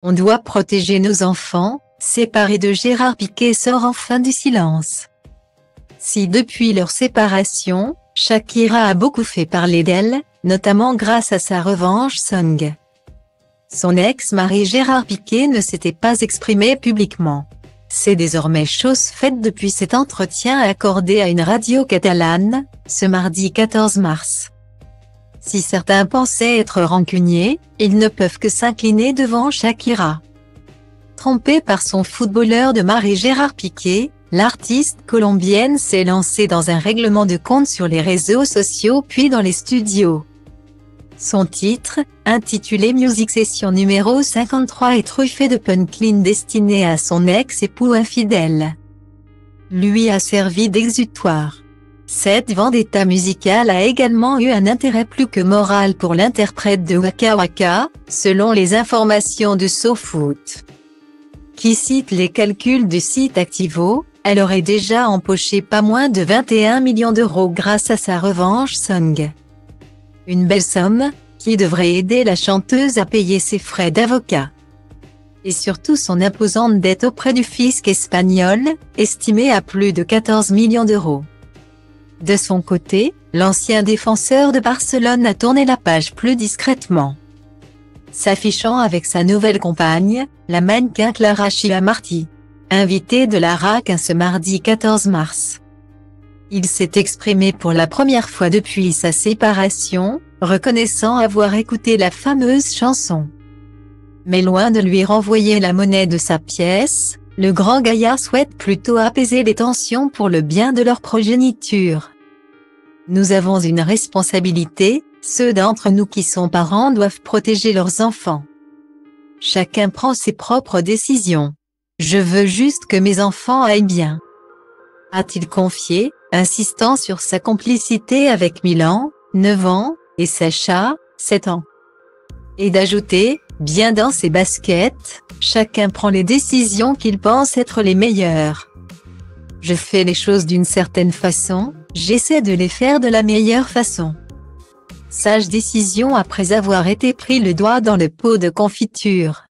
On doit protéger nos enfants, séparés de Gérard Piqué sort enfin du silence. Si depuis leur séparation, Shakira a beaucoup fait parler d'elle, notamment grâce à sa Revenge Song. Son ex-mari Gérard Piqué ne s'était pas exprimé publiquement. C'est désormais chose faite depuis cet entretien accordé à une radio catalane, ce mardi 14 mars. Si certains pensaient être rancuniers, ils ne peuvent que s'incliner devant Shakira. Trompée par son footballeur de mari Gérard Piqué, l'artiste colombienne s'est lancée dans un règlement de compte sur les réseaux sociaux puis dans les studios. Son titre, intitulé Music Session numéro 53 est truffé de punchlines destinées à son ex-époux infidèle. Lui a servi d'exutoire. Cette vendetta musicale a également eu un intérêt plus que moral pour l'interprète de Waka Waka, selon les informations de SoFoot. Qui cite les calculs du site Activo, elle aurait déjà empoché pas moins de 21 millions d'euros grâce à sa Revenge Song. Une belle somme, qui devrait aider la chanteuse à payer ses frais d'avocat. Et surtout son imposante dette auprès du fisc espagnol, estimée à plus de 14 millions d'euros. De son côté, l'ancien défenseur de Barcelone a tourné la page plus discrètement. S'affichant avec sa nouvelle compagne, la mannequin Clara Chia Martí, invitée de la RAC ce mardi 14 mars. Il s'est exprimé pour la première fois depuis sa séparation, reconnaissant avoir écouté la fameuse chanson. Mais loin de lui renvoyer la monnaie de sa pièce, le grand gaillard souhaite plutôt apaiser les tensions pour le bien de leur progéniture. Nous avons une responsabilité, ceux d'entre nous qui sont parents doivent protéger leurs enfants. Chacun prend ses propres décisions. Je veux juste que mes enfants aillent bien, a-t-il confié, insistant sur sa complicité avec Milan, 9 ans, et Sacha, 7 ans. Et d'ajouter, bien dans ses baskets, chacun prend les décisions qu'il pense être les meilleures. Je fais les choses d'une certaine façon, j'essaie de les faire de la meilleure façon. Sage décision après avoir été pris le doigt dans le pot de confiture.